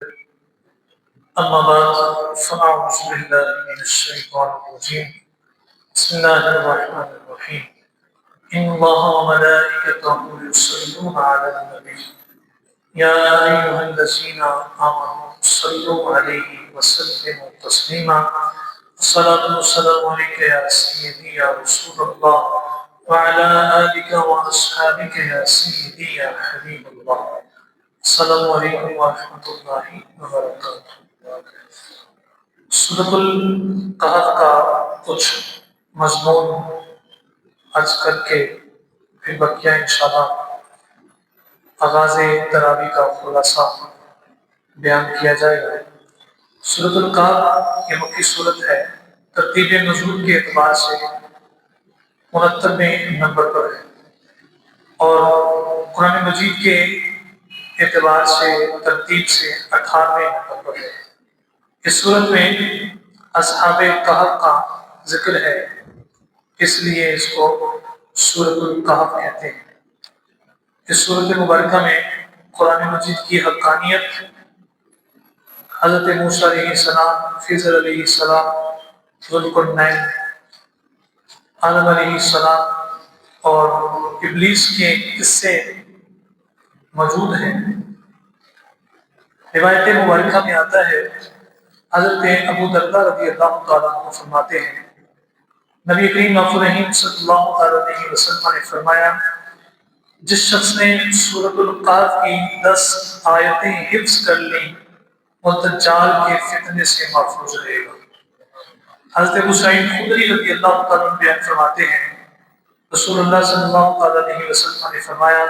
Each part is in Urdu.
أما بعد فأعوذ بالله من الشيطان الرجيم بسم الله الرحمن الرحيم إن الله وملائكته يصلون على النبي يا أيها الذين آمنوا صلوا عليه وسلموا تسليما الصلاة والسلام عليك يا سيدي يا رسول الله وعلى آلك وأصحابك يا سيدي يا حبيب الله السلام علیکم ورحمۃ اللہ وبرکاتہ۔ سورۃ القحف کا کچھ مضمون عرض کر کے پھر بقیہ انشاءاللہ آغاز تراویح کا خلاصہ بیان کیا جائے گا۔ سورۃ القحف یہ مکی صورت ہے، ترتیب نزول کے اعتبار سے 69ویں نمبر پر ہے اور قرآن مجید کے اعتبار سے ترتیب سے 18ویں نمبر پر ہے۔ اس صورت میں اصحاب کہف کا ذکر ہے، اس لیے اس کو سورۃ القحف کہتے ہیں۔ اس صورت مبارکہ میں قرآن مجید کی حقانیت، حضرت موسیٰ علیہ السلام، خضر علیہ السلام، ذوالقرنین، آدم علیہ السلام اور ابلیس کے قصے موجود ہیں۔ روایت مبارکہ میں آتا ہے، حضرت ابو درداء رضی اللہ تعالیٰ عنہ فرماتے ہیں، نبی کریم رحیم صلی اللہ تعالیٰ علیہ وسلم نے فرمایا، جس شخص نے سورۃ القحف کی 10 آیتیں حفظ کر لیں وہ دجال کے فتنے سے محفوظ رہے گا۔ حضرت ابو سعید خدری رضی اللہ تعالیٰ عنہ بیان فرماتے ہیں، رسول اللہ صلی اللہ تعالیٰ علیہ وسلم نے فرمایا،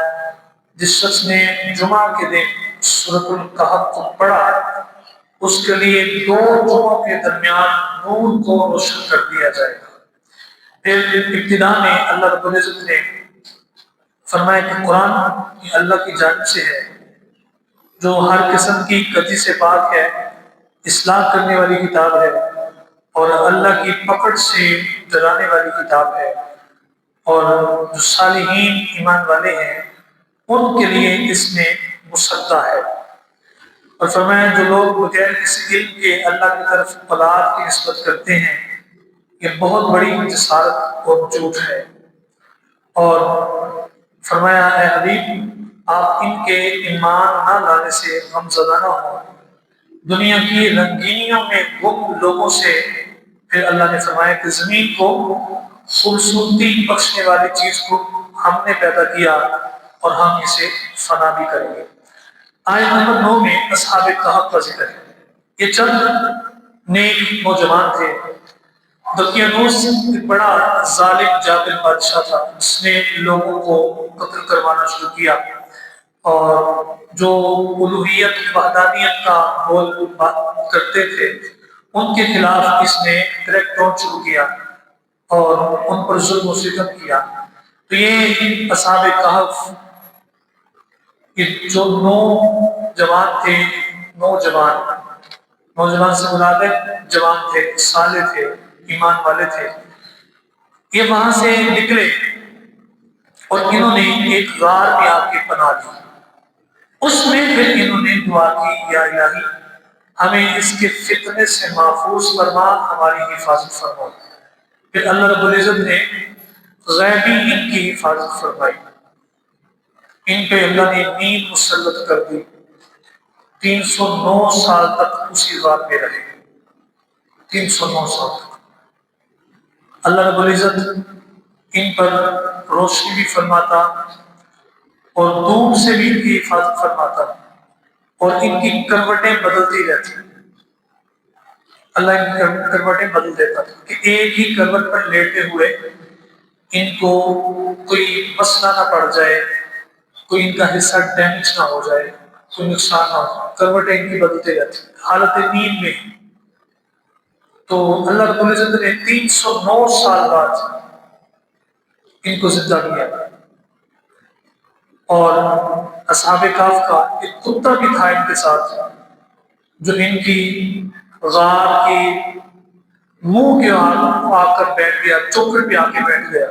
جس شخص نے جمعہ کے دن سورۃ القحف کو پڑھا اس کے لیے 2 جمعوں کے درمیان نور کو روشن کر دیا جائے گا۔ پھر ابتدا میں اللہ رب العزت نے فرمایا کہ قرآن یہ اللہ کی جانب سے ہے، جو ہر قسم کی غلطی سے پاک ہے، اصلاح کرنے والی کتاب ہے اور اللہ کی پکڑ سے ڈرانے والی کتاب ہے، اور جو صالحین ایمان والے ہیں ان کے لیے اس میں مصدع ہے۔ اور فرمایا جو لوگ بغیر کسی علم کے اللہ کی طرف اولاد کی نسبت کرتے ہیں یہ بہت بڑی جسارت اور جھوٹ ہے۔ اور فرمایا اے حبیب آپ ان کے ایمان نہ لانے سے غمزدہ نہ ہو، دنیا کی رنگینیوں میں گم لوگوں سے۔ پھر اللہ نے فرمایا کہ زمین کو خوبصورتی بخشنے والی چیز کو ہم نے پیدا کیا اور ہم اسے فنا بھی کریں گے۔ آیت نمبر 9 میں اصحاب کہف کا ذکر ہے۔ یہ چند نیک نوجوان تھے۔ دقیانوس ایک بڑا ظالم جابر بادشاہ تھا، جس نے لوگوں کو قتل کروانا شروع کیا اور جو الوہیت وحدانیت کا بول بات کرتے تھے ان کے خلاف اس نے کریک ڈاؤن شروع کیا اور ان پر ظلم و ستم کیا۔ تو یہ اصحاب کہف یہ جو 9 جوان تھے، نوجوان سے مراد جوان تھے، صالح تھے، ایمان والے تھے، یہ وہاں سے نکلے اور انہوں نے ایک غار میں آ کے پناہ لی۔ اس میں پھر انہوں نے دعا کی، یا الہی ہمیں اس کے فتنے سے محفوظ فرما، ہماری حفاظت فرما۔ پھر اللہ رب العزت نے غیبی ان کی حفاظت فرمائی، ان پہ اللہ نے نیند مسلط کر دی، 309 سال تک اسی غار میں رہے، 309 سال تک۔ اللہ رب العزت ان پر روشنی بھی فرماتا اور دھوپ سے بھی ان کی حفاظت فرماتا اور ان کی کروٹیں بدلتی رہتی۔ اللہ ان کی کروٹیں بدل دیتا تھا کہ ایک ہی کروٹ پر لیٹے ہوئے ان کو کوئی مسئلہ نہ پڑ جائے، کوئی ان کا حصہ ڈیمیج نہ ہو جائے، کوئی نقصان نہ ہو، کروٹیں ان کی بدلتے رہتی حالت نیند میں۔ تو اللہ رب العزت نے 309 سال بعد ان کو زندہ کیا۔ اور اصحاب کہف کا ایک کتا بھی تھا ان کے ساتھ، جو ان کی غار کے منہ کے آ کر بیٹھ گیا، چوکھٹ پہ آ کے بیٹھ گیا۔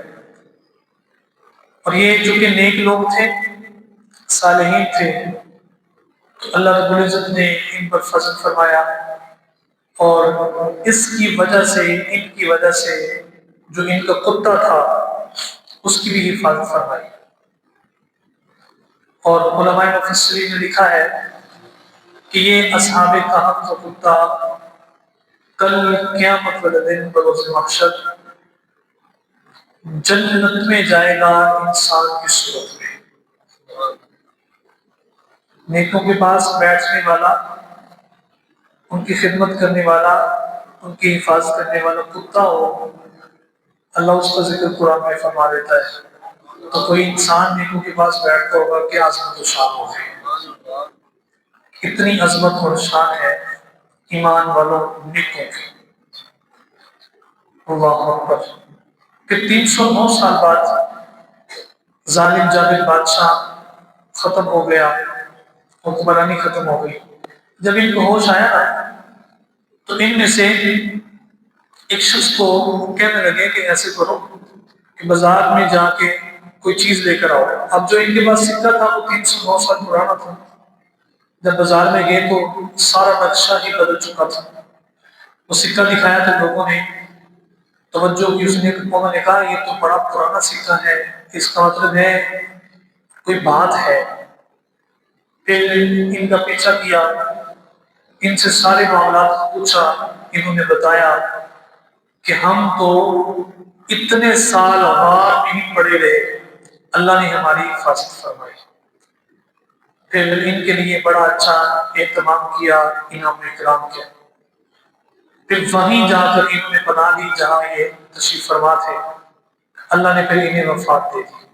اور یہ جو کہ نیک لوگ تھے، صالحین تھے، تو اللہ رب العزت نے ان پر فضل فرمایا، اور اس کی وجہ سے، ان کی وجہ سے جو ان کا کتا تھا اس کی بھی حفاظت فرمائی۔ اور علماء مفسرین نے لکھا ہے کہ یہ اصحاب کہف کا کتا کل قیامت والے دن بروز محشر جنت میں جائے گا انسان کی صورت میں۔ نیکوں کے پاس بیٹھنے والا، ان کی خدمت کرنے والا، ان کی حفاظت کرنے والا کتا ہو، اللہ اس کا ذکر قرآن میں فرما دیتا ہے، تو کوئی انسان نیکوں کے پاس بیٹھتا ہوگا کہ عظمت و شان ہوگی۔ اتنی عظمت اور شان ہے ایمان والوں نیکوں کی۔ اللہ اکبر۔ پھر 309 سال بعد ظالم جابر بادشاہ ختم ہو گیا، حکمرانی ختم ہو گئی۔ جب ان کو ہوش آیا نا تو ان میں سے ایک شخص کو کہنے لگے کہ ایسے کرو کہ بازار میں جا کے کوئی چیز لے کر آؤ۔ اب جو ان کے پاس سکہ تھا وہ 309 سال پرانا تھا۔ جب بازار میں گئے تو سارا نقشہ ہی بدل چکا تھا۔ وہ سکہ دکھایا تو لوگوں نے توجہ کی، انہوں نے کہا یہ تو بڑا پرانا سکہ ہے، اس کا مطلب ہے کوئی بات ہے۔ پھر ان کا پیچھا کیا، ان سے سارے معاملات پوچھا، انہوں نے بتایا کہ ہم تو اتنے سال غار میں ہی پڑے رہے، اللہ نے ہماری حفاظت فرمائی۔ پھر ان کے لیے بڑا اچھا اہتمام کیا، انعام و اکرام کیا۔ پھر وہیں جا کر انہوں نے بنا لی جہاں یہ تشریف فرما تھے، اللہ نے پھر انہیں وفات دے دی۔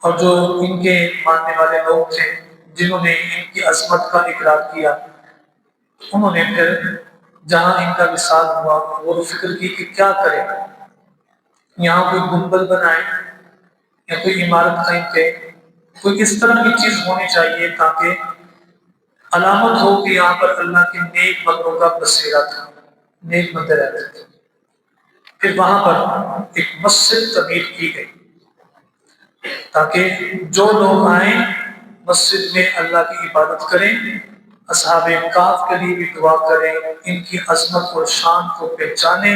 اور جو ان کے ماننے والے لوگ تھے جنہوں نے ان کی عظمت کا اقرار کیا، انہوں نے پھر جہاں ان کا وصال ہوا وہ فکر کی کہ کیا کریں، یہاں کوئی گنبد بنائیں یا کوئی عمارت قائم کریں، کوئی اس طرح کی چیز ہونی چاہیے تاکہ علامت ہو کہ یہاں پر اللہ کے نیک بندوں کا بسیرا تھا، نیک بندے رہتے تھے۔ پھر وہاں پر ایک مسجد تعمیر کی گئی تاکہ جو لوگ آئیں مسجد میں اللہ کی عبادت کریں، اصحاب کہف کے لیے بھی دعا کریں، ان کی عظمت اور شان کو پہچانیں،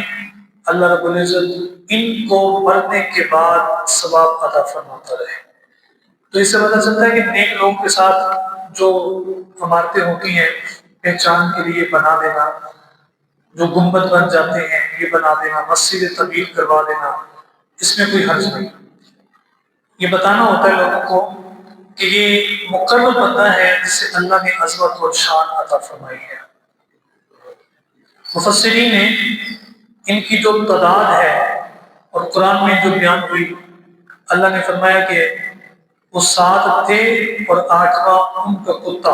اللہ رب العزت ان کو مرنے کے بعد ثواب عطا فرماتا رہے۔ تو اس سے پتہ چلتا ہے کہ نیک لوگوں کے ساتھ جو عمارتیں ہوتی ہیں پہچان کے لیے بنا دینا، جو گنبد بن جاتے ہیں یہ بنا دینا، مسجد تعمیر کروا دینا، اس میں کوئی حرج نہیں۔ یہ بتانا ہوتا ہے لوگوں کو کہ یہ مقرب بندہ ہے جسے اللہ نے عظمت اور شان عطا فرمائی ہے۔ مفسرین نے ان کی جو تعداد ہے اور قرآن میں جو بیان ہوئی، اللہ نے فرمایا کہ وہ 7 تھے اور 8واں ان کا کتا،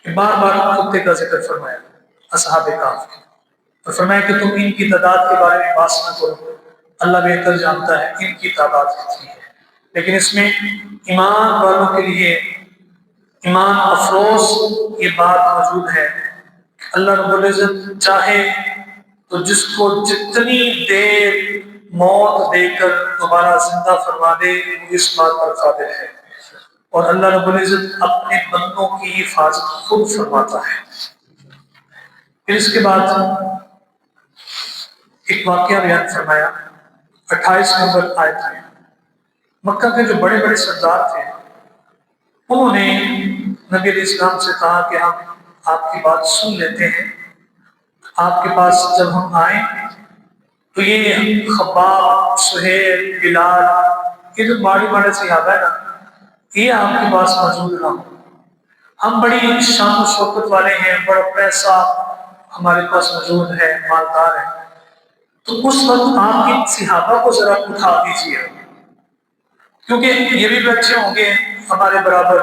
بار بار کتے کا ذکر فرمایا اصحاب کہف کے، اور فرمایا کہ تم ان کی تعداد کے بارے میں بات نہ کرو، اللہ بہتر جانتا ہے ان کی تعداد کتنی ہے۔ لیکن اس میں ایمان والوں کے لیے ایمان افروز یہ بات موجود ہے کہ اللہ رب العزت چاہے تو جس کو جتنی دیر موت دے کر دوبارہ زندہ فرما دے وہ اس بات پر قادر ہے، اور اللہ رب العزت اپنے بندوں کی حفاظت خود فرماتا ہے۔ پھر اس کے بعد ایک واقعہ بیان فرمایا 28 نمبر آیت میں۔ مکہ کے جو بڑے بڑے سردار تھے انہوں نے نبی علیہ السلام سے کہا کہ ہم آپ کی بات سن لیتے ہیں، آپ کے پاس جب ہم آئیں تو یہ خباب، سہیل، بلال، یہ جو بڑے بڑے صحابہ ہیں نا، یہ آپ کے پاس موجود نہ ہو۔ ہم بڑی شان و شوکت والے ہیں، بڑا پیسہ ہمارے پاس موجود ہے، مالدار ہیں، تو اس وقت آپ ان صحابہ کو ذرا اٹھا دیجیے، کیونکہ یہ بھی بیٹھے ہوں گے ہمارے برابر،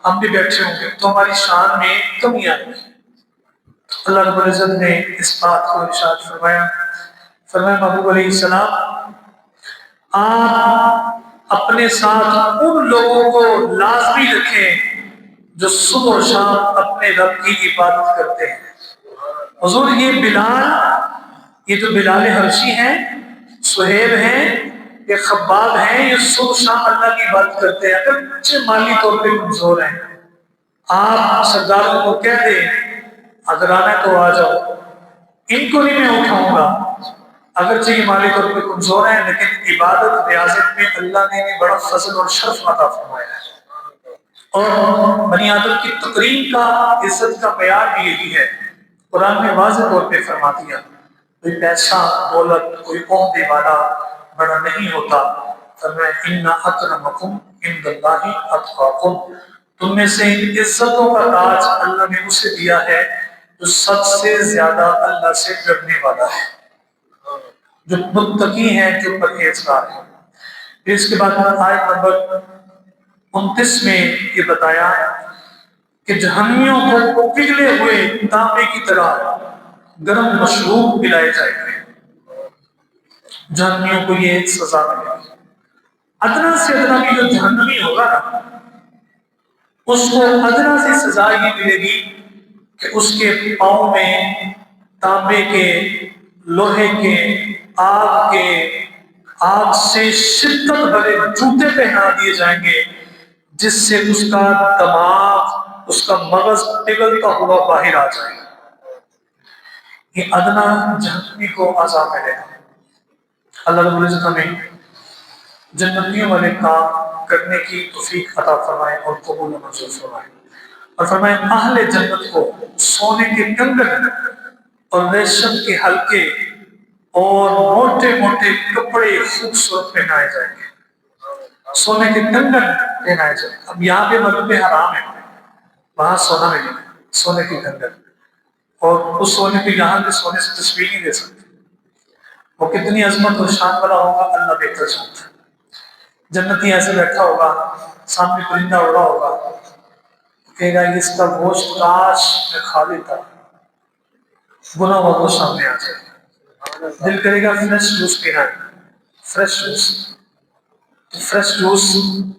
ہم بھی بیٹھے ہوں گے تو ہماری شان میں کمی آئے گی۔ اللہ رب العزت نے اس بات کو ارشاد فرمایا، فرمایا محبوب علیہ السلام آپ اپنے ساتھ ان لوگوں کو لازمی رکھیں جو صبح اور شام اپنے رب کی عبادت کرتے ہیں۔ حضور یہ بلال، یہ جو بلال حبشی ہیں، سہیب ہیں، یہ خباب ہیں، یہ صبح شام اللہ کی عبادت کرتے ہیں، اگرچہ مالی طور پہ کمزور ہیں، آپ سرداروں کو کہہ دیں اگر آنا ہے تو آ جاؤ، ان کو نہیں میں اٹھاؤں گا، اگرچہ یہ مالی طور پہ کمزور ہیں لیکن عبادت ریاضت میں اللہ نے انہیں بڑا فضل اور شرف عطا فرمایا ہے۔ اور بنی آدم کی تقریم کا عزت کا معیار بھی یہی ہے۔ قرآن نے واضح طور پہ فرما دیا کوئی پیسہ دولت کوئی عہدے والا بڑا نہیں ہوتا، فرمایا ان اکرمکم عند اللہ اتقاکم، تم میں سے عزتوں کا تاج اللہ نے اسے دیا ہے جو سب سے زیادہ اللہ سے ڈرنے والا ہے، جو متقی ہیں، جو پرہیزگار ہیں۔ پھر اس کے بعد آیت نمبر 29 میں یہ بتایا کہ جہنمیوں کو پگھلے ہوئے تانبے کی طرح گرم مشروب پلائے جائیں گے، جہنمیوں کو یہ سزا ملے گی۔ ادنا سے ادنا بھی جو جہنمی ہوگا نا اس کو ادنا سے سزا یہ ملے گی کہ اس کے پاؤں میں تانبے کے، لوہے کے، آگ سے شدت بھرے جوتے پہنا دیے جائیں گے جس سے اس کا دماغ، اس کا مغز پگھلتا ہوا باہر آ جائے گا۔ یہ ادنا جہنمی کو عذاب ملے گا۔ اللہ رب العزت ہمیں جنتیوں والے کام کرنے کی توفیق عطا فرمائے اور قبول و منظور فرمائے، اور فرمائے اہل جنت کو سونے کے کنگن اور ریشم کے حلقے اور موٹے موٹے کپڑے خوبصورت پہنائے جائیں گے، سونے کے کنگن پہنائے جائیں گے۔ اب یہاں پہ مغرب حرام ہے، وہاں سونا ملے گا، سونے کے کنگن، اور اس سونے کو یہاں کے سونے سے تشبیہ نہیں دے سکتے، وہ کتنی عظمت اور شان والا ہوگا اللہ بہتر جانتا ہے۔ جنتی ایسے بیٹھا ہوگا، سامنے پرندہ اڑا ہوگا، کہے گا اس کا گوشت کاش میں کھا لیتا، گناہ ہوا گوشت سامنے آ جائے، دل کرے گا فریش جوس پینا ہے، فریش جوس، فریش جوس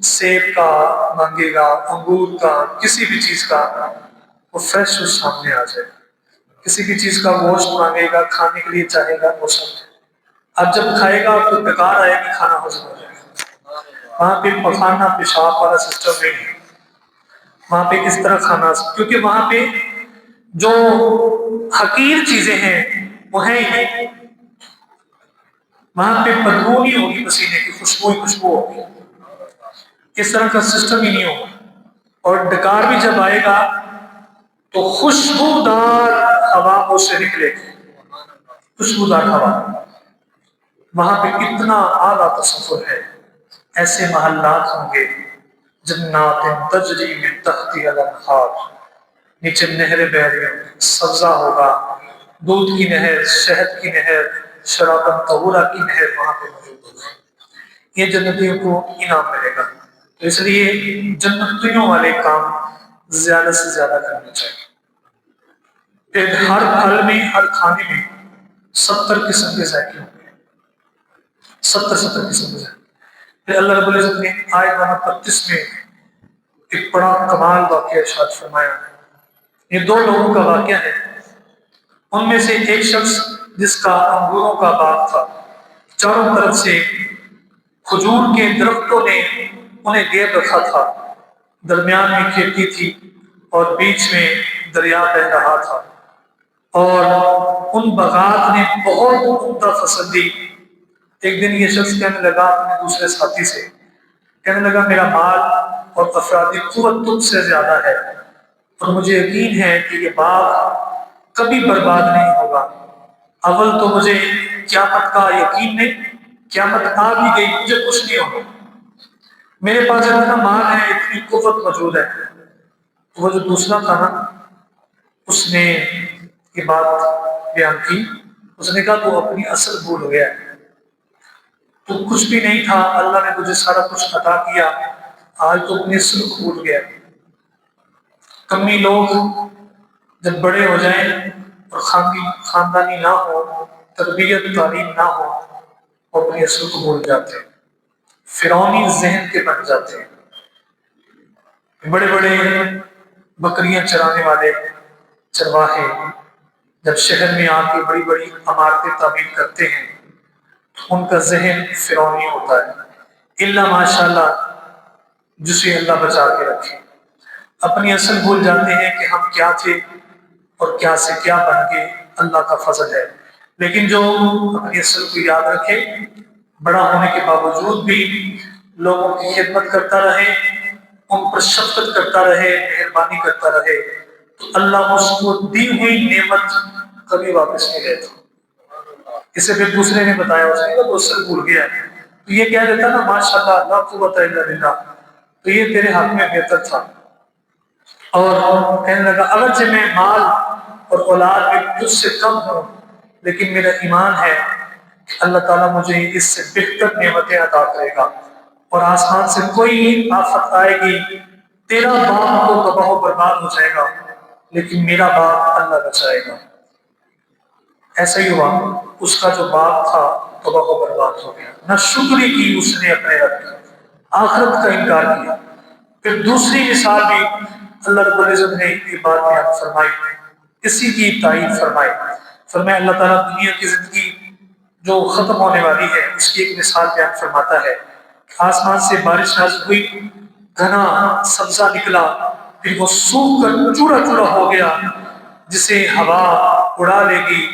سیب کا مانگے گا، انگور کا، کسی بھی چیز کا، وہ فریش جوس سامنے آ جائے، کسی بھی چیز کا گوشت مانگے گا، کھانے کے لیے چاہے گا، وہ سب اب جب کھائے گا تو بیکار آئے گی، کھانا ہضم ہو جائے گا۔ وہاں پہ پخانا پیشاب والا سسٹم نہیں ہے، وہاں پہ کس طرح کھانا، کیونکہ وہاں پہ جو حقیر چیزیں ہیں وہ ہیں ہی نہیں، وہاں پہ بدبو نہیں ہوگی، پسینے کی خوشبو ہی خوشبو ہوگی، اس طرح کا سسٹم ہی نہیں ہوگا، اور ڈکار بھی جب آئے گا تو خوشبودار ہوا اس سے نکلے گی، خوشبودار ہوا۔ وہاں پہ کتنا اعلیٰ تصور ہے، ایسے محلات ہوں گے جنات تجری من تحتها الانہار، نیچے نہریں بہ رہی ہوں گی، سبزہ ہوگا، دودھ کی نہر، شہد کی نہر، شراباً طہورا کی نہر وہاں پہ موجود ہوگی، یہ جنتیوں کو انعام ملے گا۔ تو اس لیے جنتیوں والے کام زیادہ سے زیادہ کرنے چاہیے۔ پھر ہر پھل میں، ہر کھانے میں 70 قسم کے ذائقے ہوں گے، 70 قسم کے ذائقے۔ پھر اللہ رب العزت نے آیت نمبر 35 میں ایک بڑا کمال واقعہ ارشاد فرمایا، یہ دو لوگوں کا واقعہ ہے، ان میں سے ایک شخص جس کا انگوروں کا باغ تھا، چاروں طرف سے کھجور کے درختوں نے انہیں گھیر رکھا تھا، درمیان میں کھیتی تھی اور بیچ میں دریا بہہ رہا تھا، اور ان باغات نے بہت عمدہ فصل دی۔ ایک دن یہ شخص کہنے لگا اپنے دوسرے ساتھی سے، کہنے لگا میرا مال اور افرادی قوت تجھ سے زیادہ ہے اور مجھے یقین ہے کہ یہ باغ کبھی برباد نہیں ہوگا، اول تو مجھے قیامت کا یقین نہیں، قیامت آ بھی گئی مجھے کچھ نہیں ہوگا، میرے پاس اتنا مال ہے، اتنی قوت موجود ہے۔ تو وہ جو دوسرا تھا نا، اس نے یہ بات بیان کی، اس نے کہا تو اپنی اصل بھول گیا ہے، تو کچھ بھی نہیں تھا، اللہ نے تجھے سارا کچھ عطا کیا، آج تو اپنی اصل بھول گیا۔ کمی لوگ جب بڑے ہو جائیں اور خاندانی نہ ہو، تربیت تعلیم نہ ہو، وہ اپنی اصل کو بھول جاتے ہیں، فرعونی ذہن کے بن جاتے ہیں۔ بڑے بڑے بکریاں چرانے والے چرواہے جب شہر میں آ کے بڑی بڑی عمارتیں تعمیر کرتے ہیں تو ان کا ذہن فرعونی ہوتا ہے، الا ماشاء اللہ جسے اللہ بچا کے رکھے۔ اپنی اصل بھول جاتے ہیں کہ ہم کیا تھے اور کیا سے کیا بن گئے، اللہ کا فضل ہے۔ لیکن جو اپنی اصل کو یاد رکھے، بڑا ہونے کے باوجود بھی لوگوں کی خدمت کرتا رہے، ان پر شفقت کرتا رہے، مہربانی کرتا رہے، تو اللہ اس کو دی ہوئی نعمت کبھی واپس نہیں لیتا۔ اسے پھر دوسرے نے بتایا، اس نے کہا وہ اصل بھول گیا ہے، تو یہ کہہ دیتا نا ماشاء اللہ لا قوت الا باللہ، تو یہ تیرے حق میں بہتر تھا۔ اور کہنے لگا اگرچہ میں مال اور اولاد میں تجھ سے کم ہوں، لیکن میرا ایمان ہے کہ اللہ تعالیٰ مجھے اس سے بہتر نعمتیں عطا کرے گا، اور آسمان سے کوئی آفت آئے گی، تیرا باغ تو تباہ و برباد ہو جائے گا، لیکن میرا باغ اللہ بچائے گا۔ ایسا ہی ہوا، اس کا جو باغ تھا تباہ و برباد ہو گیا، نہ شکری کی اس نے اپنے رب کی، آخرت کا انکار کیا۔ پھر دوسری مثال بھی اللہ رب العزت نے یہ بات بیان فرمائی، اسی کی تائید فرمائی۔ فرمایا اللہ تعالیٰ دنیا کی زندگی جو ختم ہونے والی ہے اس کی ایک مثال بیان فرماتا ہے کہ آسمان سے بارش نازل ہوئی، گھنا سبزہ نکلا، پھر وہ سوکھ کر چورا چورا ہو گیا جسے ہوا اڑا لے گی۔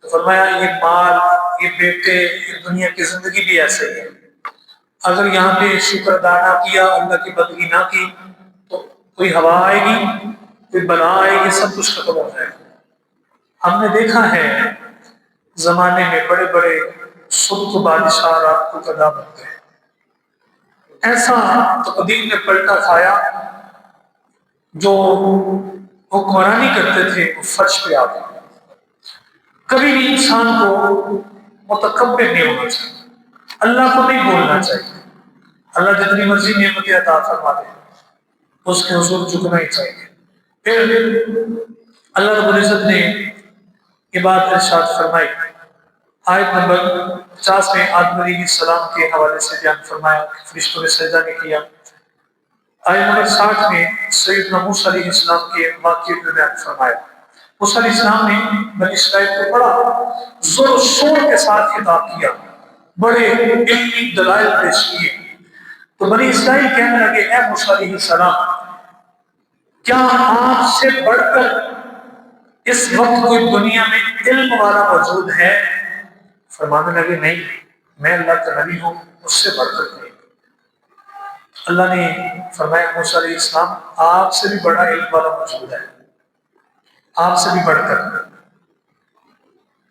تو فرمایا یہ مال، یہ بیٹے، یہ دنیا کی زندگی بھی ایسے ہی ہے، اگر یہاں پہ شکر ادا نہ کیا، اللہ کی بندگی نہ کی، تو کوئی ہوا آئے گی، کوئی بلا آئے گی، سب کچھ ختم ہو جائے گا۔ ہم نے دیکھا ہے زمانے میں بڑے بڑے سلطان بادشاہ رات کو قضا بن گئے، ایسا تقدیر نے پلٹا کھایا، جو حکمرانی کرتے تھے وہ فرش پہ آ گئے۔ کبھی بھی انسان کو متکبر نہیں ہونا چاہیے، اللہ کو نہیں بولنا چاہیے، اللہ جتنی مرضی نعمتیں عطا فرما دے اس کے حضور جھکنا ہی چاہیے۔ پھر اللہ رب العزت نے یہ بات ارشاد فرمائی، آیت نمبر 50 میں آدم علیہ السلام کے حوالے سے بیان فرمایا کہ فرشتوں نے سجدہ نہیں کیا۔ آیت نمبر 60 میں سیدنا موسیٰ علیہ السلام کے واقعے کو بیان فرمایا۔ موسیٰ علیہ السلام نے بنی اسرائیل کو بڑا زور و شور کے ساتھ خطاب کیا، بڑے علمی دلائل پیش کیے، تو بنی اسرائیل کہنے لگے اے موسیٰ علیہ السلام، کیا آپ سے بڑھ کر اس وقت کوئی دنیا میں علم والا موجود ہے؟ فرمانے لگے نہیں، میں اللہ کا نبی ہوں، اس سے بڑھ کر نہیں۔ اللہ نے فرمایا موسیٰ علیہ السلام آپ سے بھی بڑا علم والا موجود ہے، آپ سے بھی بڑھ کر۔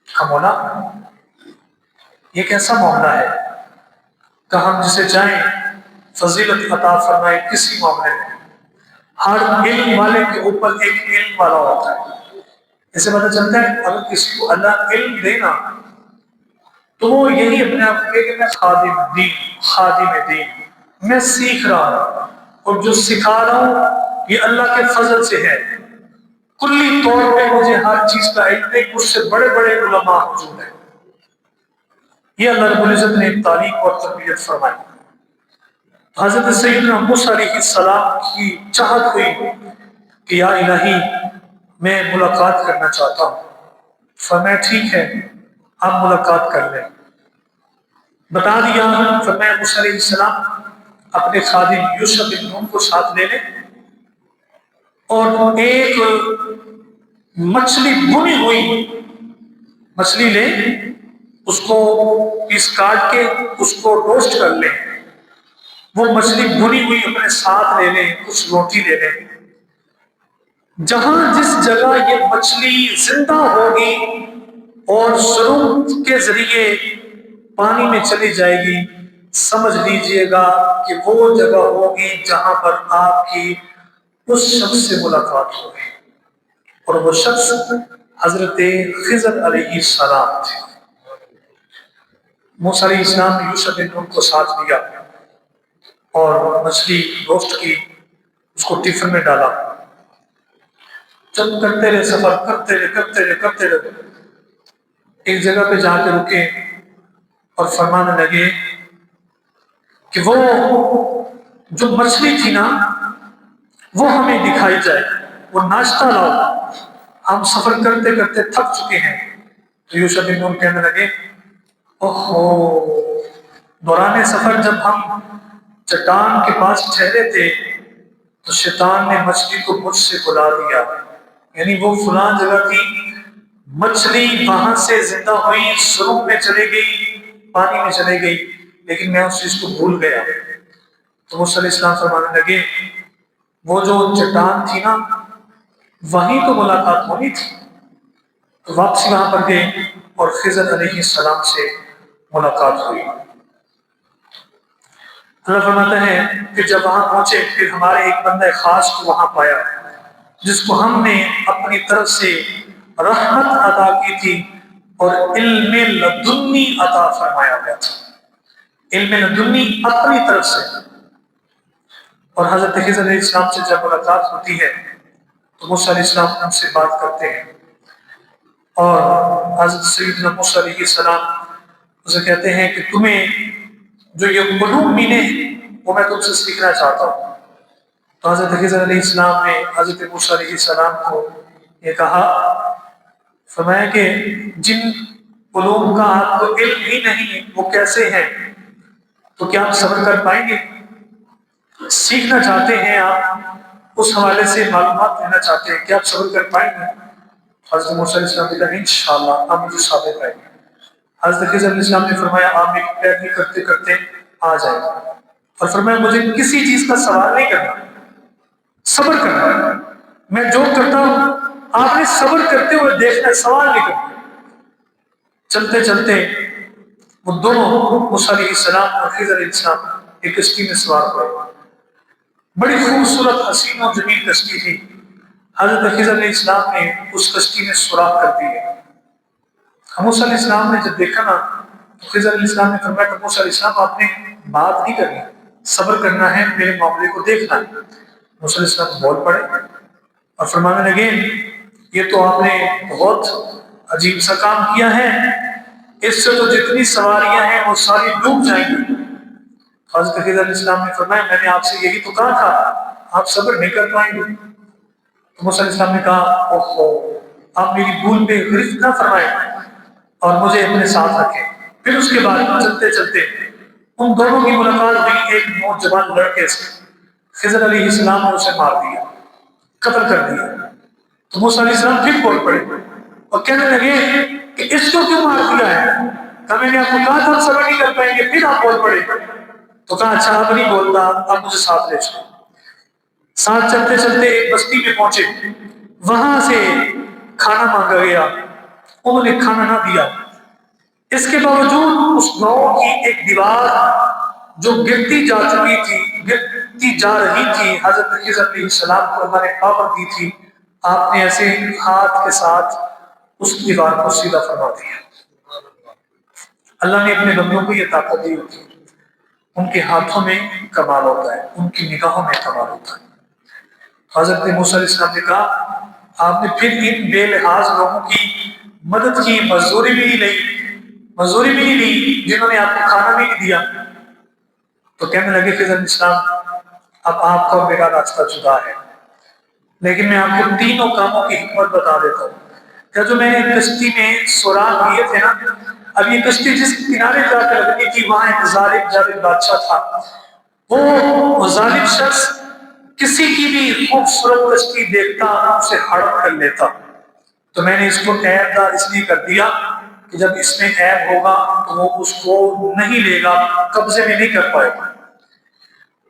ہم مولا یہ کیسا معاملہ ہے کہ ہم جسے چاہیں فضیلت عطا فرمائے کسی معاملے میں، ہر علم والے کے اوپر ایک علم والا ہوتا ہے۔ اسے پتہ چلتا ہے اگر کسی کو اللہ علم دینا تو وہ یہی اپنے آپ کو کہ میں خادم دین، خادم دین، میں سیکھ رہا ہوں، اور جو سکھا رہا ہوں یہ اللہ کے فضل سے ہے، کلی طور پہ مجھے ہر چیز کا علم ہے، مجھ سے بڑے بڑے علماء موجود ہیں۔ یہ اللہ رب العزت نے تعلیم اور تربیت فرمائی۔ حضرت سیدنا موسیٰ علیہ السلام کی چاہت ہوئی کہ یا الہی میں ملاقات کرنا چاہتا ہوں۔ فرمایا ٹھیک ہے آپ ملاقات کر لیں، بتا دیا۔ فرمایا موسیٰ علیہ السلام اپنے خادم یوشع بن نون کو ساتھ لے لیں اور ایک مچھلی بھنی ہوئی مچھلی لیں، اس کو پیس کاٹ کے اس کو روسٹ کر لیں، وہ مچھلی بھنی ہوئی اپنے ساتھ لے لیں، کچھ روٹی لے لیں۔ جہاں جس جگہ یہ مچھلی زندہ ہوگی اور سرنگ کے ذریعے پانی میں چلی جائے گی، سمجھ لیجئے گا کہ وہ جگہ ہوگی جہاں پر آپ کی اس شخص سے ملاقات ہوگی، اور وہ شخص حضرت خضر علیہ السلام تھے۔ موسیٰ علیہ السلام نے یوشع بن نون کو ساتھ لیا اور مچھلی روسٹ کی، اس کو ٹفن میں ڈالا، چند کرتے رہے، سفر کرتے رہے، ایک جگہ پہ جا کے رکے اور فرمانے لگے کہ وہ جو مچھلی تھی نا وہ ہمیں دکھائی جائے، وہ ناشتہ لاؤ، ہم سفر کرتے کرتے تھک چکے ہیں۔ تو یوشع بن نون کہنے لگے اوہو، دوران سفر جب ہم چٹان کے پاس ٹھہرے تھے تو شیطان نے مچھلی کو مجھ سے بلا دیا، یعنی وہ فلاں جگہ تھی، مچھلی وہاں سے زندہ ہوئی، سرنگ میں چلے گئی، پانی میں چلے گئی، لیکن میں اس چیز کو بھول گیا۔ تو موسیٰ علیہ السلام فرمانے لگے وہ جو چٹان تھی نا، وہیں تو ملاقات ہونی تھی۔ تو واپسی وہاں پر گئے اور خضر علیہ السلام سے ملاقات ہوئی۔ اللہ فرماتا ہے کہ جب وہاں پہنچے پھر ہمارے ایک بندہ خاص کو وہاں پایا، جس کو ہم نے اپنی طرف سے رحمت عطا کی تھی اور علم لدنی عطا فرمایا گیا تھا۔ علم لدنی اپنی طرف سے۔ اور حضرت خضر علیہ السلام سے جب ملاقات ہوتی ہے تو موسیٰ علیہ السلام ان سے بات کرتے ہیں، اور حضرت سیدنا موسیٰ علیہ السلام اسے کہتے ہیں کہ تمہیں جو یہ علوم ملے وہ میں تم سے سیکھنا چاہتا ہوں۔ تو حضرت خضر علیہ السلام نے حضرت موسیٰ علیہ السلام کو یہ کہا، فرمایا کہ جن علوم کا آپ کو علم ہی نہیں وہ کیسے ہیں، تو کیا آپ صبر کر پائیں گے؟ سیکھنا چاہتے ہیں آپ، اس حوالے سے معلومات لینا چاہتے ہیں، کیا آپ صبر کر پائیں گے؟ حضرت موسیٰ علیہ السلام نے کہا انشاءاللہ آپ مجھے ثابت کریں گے۔ حضرت خضر علیہ السلام نے فرمایا آپ ایک پیدل کرتے کرتے آ جائیں، اور فرمایا مجھے کسی چیز کا سوال نہیں کرنا، صبر کرنا، میں جو کرتا ہوں آپ نے صبر کرتے ہوئے دیکھنا، سوال نہیں کرنا۔ چلتے چلتے وہ دونوں موسیٰ علیہ السلام اور خضر علیہ السلام ایک کشتی میں سوار ہوئے، بڑی خوبصورت حسین و جمیل کشتی تھی۔ حضرت خضر علیہ السلام نے اس کشتی میں سوراخ کر دی ہے۔ موسیٰ علیہ السلام نے جب دیکھا نا تو خضر علیہ السلام نے فرمایا کہ موسیٰ علیہ السلام آپ نے بات نہیں کرنی، صبر کرنا ہے، میرے معاملے کو دیکھنا ہے۔ موسیٰ علیہ السلام بول پڑے اور فرمانے لگے یہ تو آپ نے بہت عجیب سا کام کیا ہے، اس سے تو جتنی سواریاں ہیں وہ ساری ڈوب جائیں گی۔ حضرت خضر علیہ السلام نے فرمایا میں نے آپ سے یہی تو کہا تھا، آپ صبر نہیں کر پائیں گے۔ تو موسیٰ علیہ السلام نے کہا اوہو، آپ میری بھول پہ گرفت نہ فرمائیں اور مجھے اپنے ساتھ رکھیں۔ پھر اس کے بعد چلتے چلتے ان دونوں کی ملاقات ہوئی ایک نوجوان لڑکے سے، خضر علیہ السلام نے اسے مار دیا، قتل کر دیا۔ تو موسیٰ علیہ السلام پھر بول پڑے اور کہنے لگے کہ اس کو کیوں مار دیا ہے؟ کہ میں نے آپ کو کہا تھا صبر نہیں کر پائیں گے، پھر آپ بول پڑے۔ تو کہا اچھا اب نہیں بولتا، اب مجھے ساتھ لے چلو۔ ساتھ چلتے چلتے ایک بستی میں پہنچے، وہاں سے کھانا مانگا گیا، انہوں نے کھانا نہ دیا۔ اس کے باوجود اس گاؤں کی ایک دیوار جو گرتی جا چکی تھی، گرتی جا رہی تھی، حضرت خضر علیہ السلام کو اللہ نے پاور دی تھی، آپ نے ایسے ہاتھ کے ساتھ اس دیوار کو سیدھا فرما دیا۔ اللہ نے اپنے بندوں کو یہ طاقت دی ہوتی ہے، ان کے ہاتھوں میں کمال ہوتا ہے، ان کی نگاہوں میں کمال ہوتا ہے۔ حضرت موسیٰ علیہ السلام نے کہا آپ نے پھر ان بے لحاظ لوگوں کی مدد کی، مزدوری بھی نہیں لی جنہوں نے آپ کو کھانا بھی نہیں دیا۔ تو کہنے لگے خضر علیہ السلام اب آپ کا میرا راستہ جدا ہے، لیکن میں آپ کو تینوں کاموں کی حکمت بتا دیتا ہوں۔ کیا جو میں نے کشتی میں سوراخ کیے تھے نا، اب یہ کشتی جس کنارے جا کر لگنی تھی وہاں ایک ظالم جابر بادشاہ تھا، وہ ظالم شخص کسی کی بھی خوبصورت کشتی دیکھتا اسے ہڑپ کر لیتا، تو میں نے اس کو عیب دار اس لیے کر دیا کہ جب اس میں عیب ہوگا تو وہ اس کو نہیں لے گا، قبضے میں نہیں کر پائے گا۔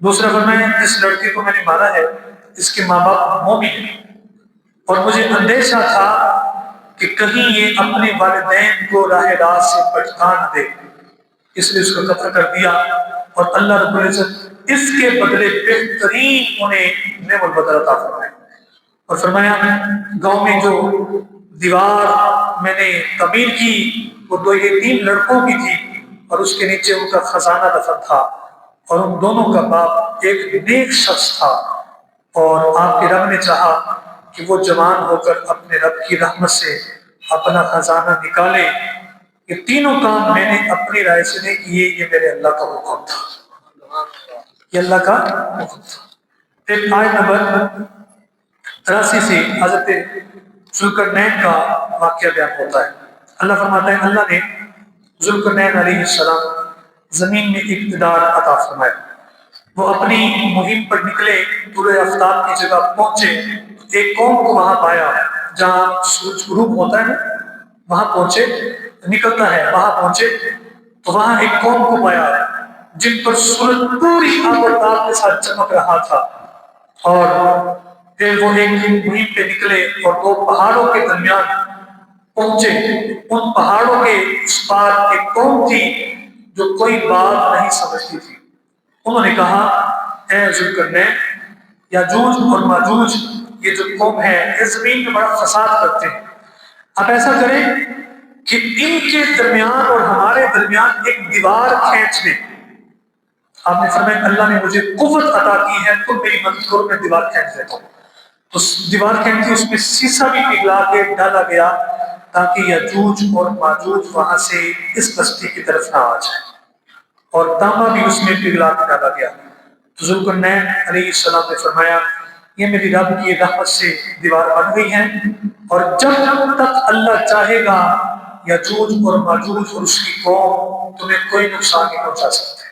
دوسرا فرمایا جس لڑکے کو میں نے مارا ہے اس کے ماں باپ مومن ہیں، اور مجھے اندیشہ تھا کہ کہیں یہ اپنے والدین کو راہ راست سے بھٹکا نہ دے، اس لیے اس کو قتل کر دیا، اور اللہ رب العزت اس کے بدلے بہترین انہیں نعم البدل عطا فرمائے۔ اور فرمایا گاؤں میں جو دیوار میں نے تعمیر کی وہ دو یتیم لڑکوں کی تھی، اور اس کے نیچے ان کا خزانہ دفن تھا، اور ان دونوں کا باپ ایک نیک شخص تھا، اور آپ کے رب نے چاہا کہ وہ جوان ہو کر اپنے رب کی رحمت سے اپنا خزانہ نکالے۔ یہ تینوں کام میں نے اپنی رائے سے نہیں کیے، یہ میرے اللہ کا حکم تھا، یہ اللہ کا حکم تھا۔ پھر آیت نمبر 83 سے حضرت ذوالقرنین کا واقعہ بیان ہوتا ہے۔ اللہ فرماتا ہے اللہ نے ذوالقرنین علیہ السلام زمین میں اقتدار عطا فرمایا، وہ اپنی مہم پر نکلے، طلوع آفتاب کی جگہ پہنچے، ایک قوم کو وہاں پایا جہاں سورج غروب ہوتا ہے، وہاں پہنچے، نکلتا ہے، وہاں پہنچے تو وہاں ایک قوم کو پایا جن پر سورج پوری آب و تاب کے ساتھ چمک رہا تھا، اور پھر وہ ایک مہم پہ نکلے اور دو پہاڑوں کے درمیان پہنچے۔ ان پہاڑوں کے اس پار ایک قوم تھی جو کوئی بات نہیں سمجھتی تھی۔ انہوں نے کہا، اے ذوالقرنین، یاجوج اور ماجوج یہ جو قوم ہے اس زمین میں بڑا فساد کرتے ہیں، آپ ایسا کریں کہ ان کے درمیان اور ہمارے درمیان ایک دیوار کھینچ لیں۔ آپ نے فرمایا اللہ نے مجھے قوت عطا کی ہے، تم میری مدد کرو، میں دیوار کھینچ دیتا ہوں۔ تو دیوار کھینچی، اس میں سیسا بھی پگھلا کے ڈالا گیا تاکہ یاجوج اور ماجوج وہاں سے اس بستی کی طرف نہ آ جائے، اور تانبا بھی اس میں پگھلا کے ڈالا گیا۔ تو ذوالقرنین علیہ السلام نے فرمایا یہ میری رب کی رحمت سے دیوار بن گئی ہے، اور جب تک اللہ چاہے گا یاجوج اور ماجوج اور اس کی قوم تمہیں کوئی نقصان نہیں پہنچا سکتے۔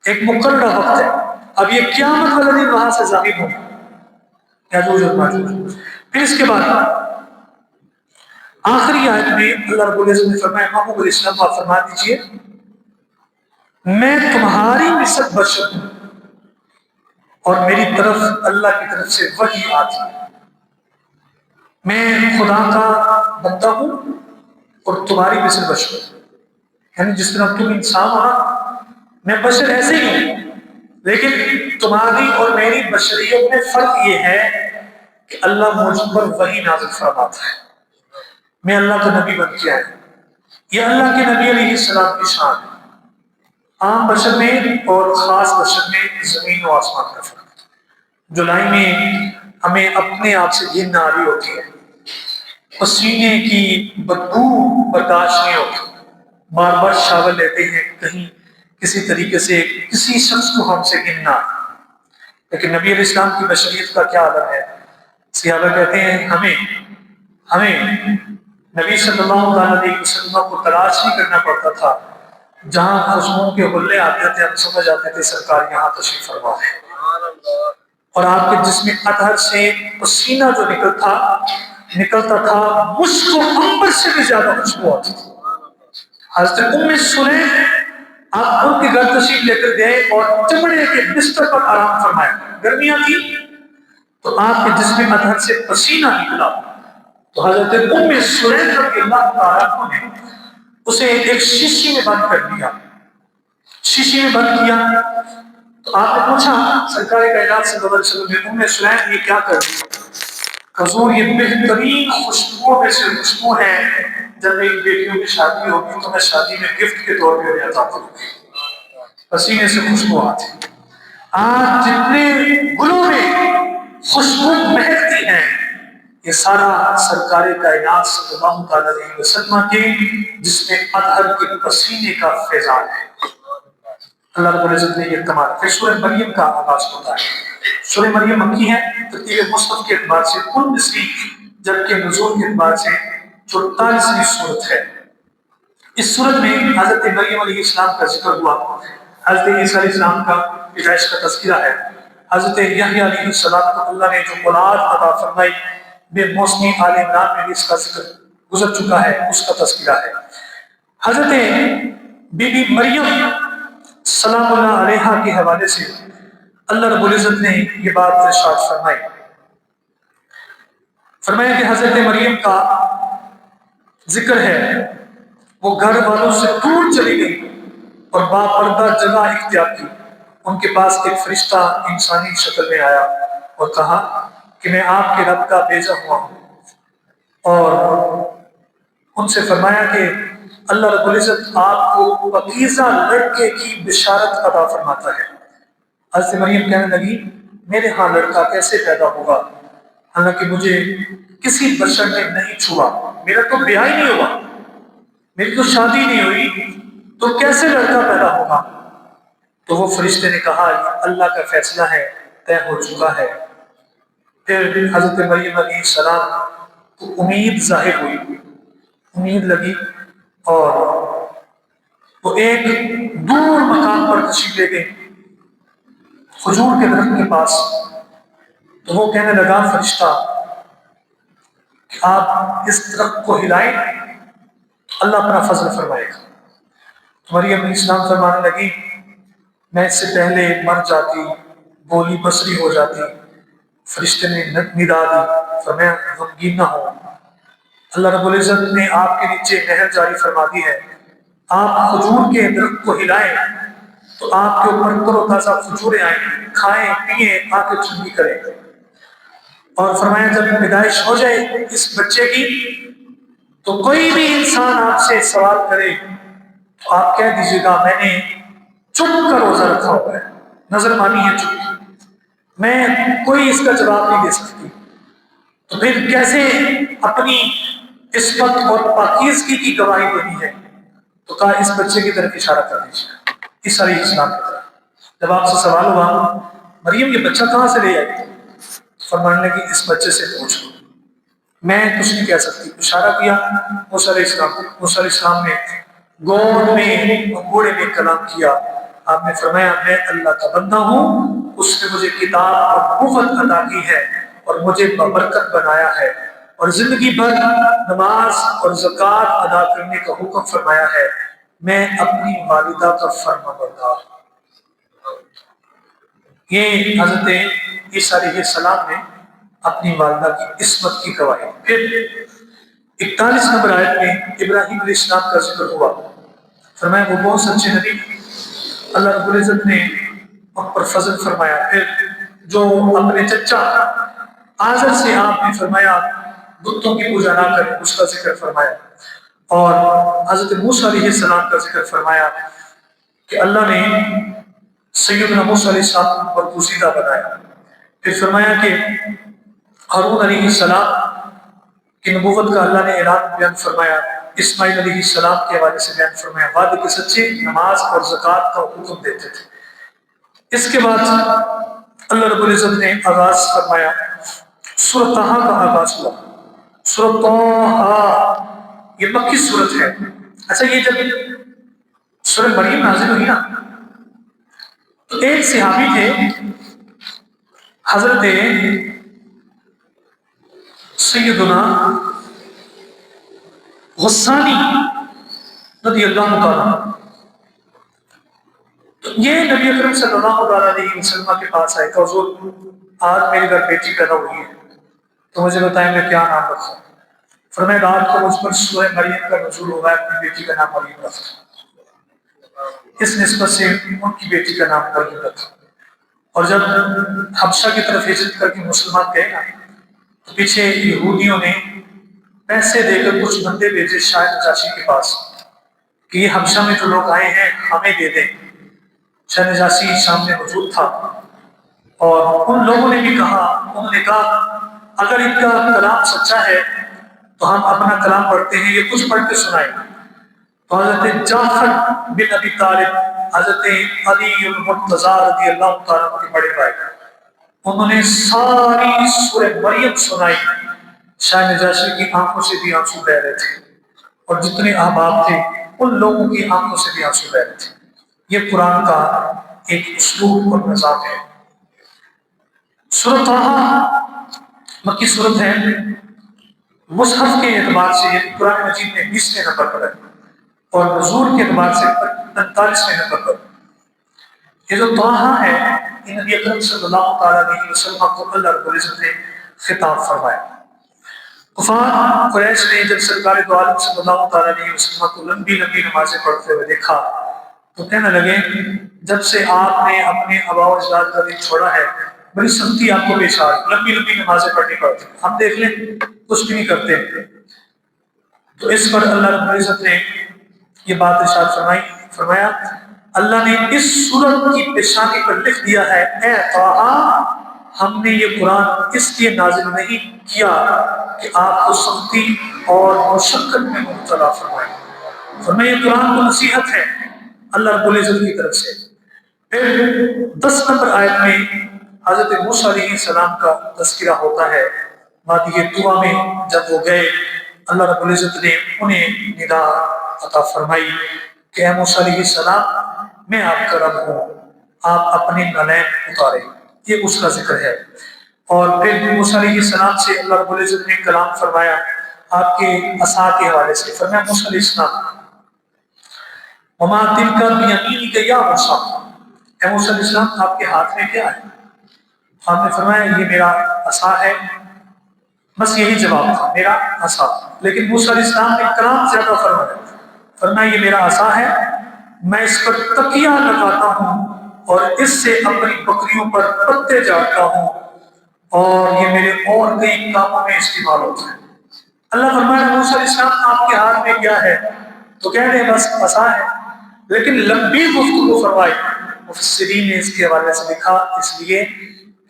ایک مقررہ وقت ہے، اب یہ قیامت والا دن وہاں سے ظاہر ہوگا یاجوج اور ماجوج۔ پھر اس کے بعد آخری آیت میں اللہ رب العزت نے فرمایا، محمد علیہ السلام آپ فرما دیجئے میں تمہاری مثل بشر ہوں اور میری طرف اللہ کی طرف سے وحی آتی ہے، میں خدا کا بندہ ہوں اور تمہاری مثل بشر ہوں، یعنی جس طرح تم انسان ہو نا، میں بشر ایسے ہی ہوں، لیکن تمہاری اور میری بشریت میں فرق یہ ہے کہ اللہ مجھ پر وحی نازل فرماتا ہے، میں اللہ کا نبی بن کے آیا۔ یہ اللہ کے نبی علیہ السلام کی شان ہے۔ عام بشر میں اور خاص بشر میں زمین و آسمان کا فرق ہے۔ جولائی میں ہمیں اپنے آپ سے گھن آ رہی ہوتی ہے، پسینے کی بدبو برداشت نہیں ہوتی، بار بار شاور لیتے ہیں کہیں کسی طریقے سے کسی شخص کو ہم سے گننا، لیکن نبی علیہ السلام کی بشریت کا کیا عالم ہے۔ صحابہ کہتے ہیں ہمیں نبی صلی اللہ علیہ وسلم کو تلاش نہیں کرنا پڑتا تھا، جہاں خوشبو کے حلے آتے تھے ہم سمجھ آتے تھے سرکار یہاں تشریف فرما ہے، اور آپ کے جسم اطہر سے پسینہ جو نکلتا تھا مشک و عنبر سے بھی زیادہ خوشبو آتی تھی۔ حضرت ام سلیم آپ ان کے گھر تشریف لے کر گئے اور چمڑے کے بستر پر آرام فرمایا، گرمیاں تھی تو آپ کے جسم اطہر سے پسینہ نکلا، تو حضرت ام سلیم رضی اللہ تعالیٰ عنہ نے اسے ایک شیشی میں بند کر دیا، شیشی میں بند کیا تو آپ نے پوچھا سرکار کائنات صلی اللہ علیہ وسلم نے، ام سلیم یہ کیا کر دیا؟ حضور یہ بہترین خوشبو میں سے خوشبو ہے، جب میری بیٹیوں کی شادی ہوگی تو میں شادی میں گفٹ کے طور پہ عطا کروں گی، پسینے سے خوشبو آتی۔ آج جتنے گلوں میں خوشبو مہکتی ہیں یہ سارا سرکار کائنات صلی اللہ علیہ وسلم کے جس میں اطہر کے پسینے کا فیضان ہے۔ اللہ رب العزت نے یہ کمال۔ پھر سورہ مریم کا آغاز ہوتا ہے۔ سورہ مریم مکی ہے، ترتیب مصحف کے اعتبار سے 19ویں، جبکہ نزول کے اعتبار سے 44ویں سورت ہے۔ اس سورت میں حضرت مریم علیہ السلام کا ذکر ہوا، حضرت عیسیٰ علیہ السلام کا پیدائش کا تذکرہ ہے، حضرت یحییٰ علیہ السلام کو اللہ نے جو اولاد عطا فرمائی، بے موسمی آل عمران میں بھی اس کا ذکر گزر چکا ہے، اس کا تذکرہ ہے۔ حضرت بی بی مریم سلام اللہ علیہا کے حوالے سے اللہ رب العزت نے یہ بات ارشاد فرمایا کہ حضرت مریم کا ذکر ہے وہ گھر والوں سے دور چلی گئی اور باپردہ جگہ اختیار کی۔ ان کے پاس ایک فرشتہ انسانی شکل میں آیا اور کہا کہ میں آپ کے رب کا بھیجا ہوا ہوں، اور ان سے فرمایا کہ اللہ رب العزت آپ کو پاکیزہ لڑکے کی بشارت عطا فرماتا ہے۔ حضرت مریم کہنے لگی میرے ہاں لڑکا کیسے پیدا ہوگا، حالانکہ مجھے کسی بشر نے نہیں چھوا، میرا تو بیاہ ہی نہیں ہوا، میری تو شادی نہیں ہوئی، تو کیسے لڑکا پیدا ہوگا؟ تو وہ فرشتے نے کہا یہ اللہ کا فیصلہ ہے، طے ہو چکا ہے۔ پھر حضرت مریم علیہ السلام کو امید ظاہر ہوئی، امید لگی، اور وہ ایک دور مقام پر تشریف لے گئے کھجور کے درخت کے پاس، تو وہ کہنے لگا فرشتہ کہ آپ اس درخت کو ہلائیں، اللہ اپنا فضل فرمائے گا۔ تو مریم علیہ السلام فرمانے لگی میں اس سے پہلے مر جاتی، بولی بصری ہو جاتی۔ فرشتے نے ندا دی، فرمایا غمگین نہ ہو، اللہ رب العزت نے آپ کے نیچے نہر جاری فرما دی ہے، آپ کھجور کے درخت کو ہلائیں تو آپ کے اوپر تر و تازہ کھجوریں آئیں، کھائیں پیئیں، آ کے چنگی کریں۔ اور فرمایا جب پیدائش ہو جائے اس بچے کی تو کوئی بھی انسان آپ سے سوال کرے تو آپ کہہ دیجیے گا میں نے چپ کر روزہ رکھا ہوا ہے، نظر مانی ہے چپ، میں کوئی اس کا جواب نہیں دے سکتی۔ تو پھر کیسے اپنی عصمت اور پاکیزگی کی گواہی دینی ہے؟ تو کہا اس بچے کی طرف اشارہ کر دیجیے، عیسیٰ علیہ السلام کی طرف۔ جب آپ سے سوال ہوا مریم یہ بچہ کہاں سے لے آئی، فرمانے لگی اس بچے سے پوچھ لو، میں کچھ نہیں کہہ سکتی۔ اشارہ کیا موسیٰ علیہ السلام کو، موسیٰ علیہ السلام نے گود میں گھوڑے میں کلام کیا، آپ نے فرمایا میں اللہ کا بندہ ہوں، اس نے مجھے کتاب اور نبوت عطا کی ہے اور مجھے بابرکت بنایا ہے اور زندگی بھر نماز اور زکوٰۃ ادا کرنے کا حکم فرمایا ہے، میں اپنی والدہ کا فرما بردار ہوں۔ یہ حضرت عیسیٰ علیہ السلام نے اپنی والدہ کی عصمت کی گواہی۔ پھر 41 نمبر آیت میں ابراہیم علیہ السلام کا ذکر ہوا، فرمایا وہ بہت سچے نبی، اللہ رب العزت نے ان پر فضل فرمایا۔ پھر جو اپنے چچا آزر سے آپ نے فرمایا بتوں کی پوجا نہ کریں، اس کا ذکر فرمایا، اور حضرت موسیٰ علیہ السلام کا ذکر فرمایا کہ اللہ نے سیدنا موسیٰ علیہ السلام پر پوشیدہ بنایا۔ پھر فرمایا کہ ہارون علیہ السلام کی نبوت کا اللہ نے اعلان بیان فرمایا، اسماعیل علیہ السلام کے حوالے سے بیان فرمایا، وعدے کے سچے، نماز اور زکوٰۃ کا حکم دیتے تھے۔ اس کے بعد اللہ رب العزت نے آغاز فرمایا، سورۃ طٰہٰ کا آغاز ہوا۔ سورۃ طٰہٰ یہ مکی سورت ہے۔ اچھا یہ جب سورۃ مریم نازل ہوئی نا تو ایک صحابی تھے حضرت سیدنا غسانی رضی اللہ تعالیٰ، تو یہ نبی اکرم صلی اللہ علیہ وسلم کے پاس آئے کہ حضور آج میرے گھر بیٹی پیدا ہوئی ہے تو مجھے بتائیں میں کیا نام رکھوں۔ فرمایا رات کو مجھ پر سورہ مریم کا نزول ہوا ہے، اپنی بیٹی کا نام مریم رکھا، اس نسبت سے ان کی بیٹی کا نام مریم رکھا۔ اور جب حبشہ کی طرف ہجرت کر کے مسلمان گئے نا تو پیچھے یہودیوں نے پیسے دے کر کچھ بندے بھیجے شاہ نجاشی کے پاس کہ یہ حبشہ میں جو لوگ آئے ہیں ہمیں دے دیں۔ شاہ نجاشی سامنے موجود تھا اور ان لوگوں نے بھی کہا، انہوں نے کہا اگر ان کا کلام سچا ہے تو ہم اپنا کلام پڑھتے ہیں، یہ کچھ پڑھ کے سنائیں۔ تو حضرت جعفر بن ابی طالب، حضرت علی المرتضیٰ رضی اللہ تعالیٰ کے بڑے بھائی، انہوں نے ساری سورہ مریم سنائی۔ شاہ نجاشی کی آنکھوں سے بھی آنسو بہ رہے تھے اور جتنے احباب تھے ان لوگوں کی آنکھوں سے بھی آنسو بہ رہے تھے۔ یہ قرآن کا ایک اسلوب اور نظام ہے۔ سورۃ طٰہٰ مکی صورت ہے، مصحف کے اعتبار سے قرآن مجید میں 20ویں نمبر پر ہے اور نزول کے اعتبار سے 45ویں نمبر پر۔ یہ جو طٰہٰ ہے یہ نبی اکرم صلی اللہ تعالیٰ علیہ وسلم کو اللہ رب العزت نے خطاب فرمایا۔ کفار قریش نے جب سرکار دو عالم صلی اللہ تعالیٰ علیہ وسلم کو لمبی لمبی نمازیں پڑھتے ہوئے دیکھا تو کہنے لگے جب سے آپ نے اپنے آباء و اجداد کا دین چھوڑا ہے بڑی سختی آپ کو پیش آ رہی، لمبی لمبی نمازیں پڑھنی پڑتی، ہم دیکھ لیں کچھ بھی نہیں کرتے۔ تو اس پر اللہ رب العزت نے یہ بات ارشاد فرمایا اللہ نے اس سورت کی پیشانی پر لکھ دیا ہے، اے طٰہٰ ہم نے یہ قرآن اس لیے نازل نہیں کیا کہ آپ کو سختی اور مشقت میں مبتلا فرمائے۔ فرمایا یہ قرآن کو نصیحت ہے اللہ رب العزت کی طرف سے۔ پھر 10 نمبر آیت میں حضرت موسیٰ علیہ السلام کا تذکرہ ہوتا ہے۔ وادی طویٰ میں جب وہ گئے اللہ رب العزت نے انہیں ندا عطا فرمائی کہ اے موسیٰ علیہ السلام میں آپ کا رب ہوں، آپ اپنے نالین اتارے، یہ اس کا ذکر ہے۔ اور پھر موسیٰ علیہ السلام سے اللہ رب العزت نے کلام فرمایا آپ کے عصا کے حوالے سے، فرمایا موسیٰ علیہ السلام وما تلک بیمینک یا موسیٰ، اے موسیٰ علیہ السلام آپ کے ہاتھ میں کیا ہے؟ آپ نے فرمایا یہ میرا عصا ہے، بس یہی جواب تھا، میرا عصا۔ لیکن موسیٰ علیہ السلام نے کلام زیادہ فرمایا یہ میرا عصا ہے، میں اس پر تکیہ لگاتا ہوں اور اس سے اپنی بکریوں پر پتے جاتا ہوں، اور یہ میرے اور کئی کاموں میں استعمال ہوتا ہے۔ اللہ فرمایا موسیٰ علیہ السلام آپ کے ہاتھ میں کیا ہے؟ تو کہہ رہے بس عصا ہے، لیکن لمبی گفتگو فرمائی۔ مفسرین نے اس کے حوالے سے لکھا اس لیے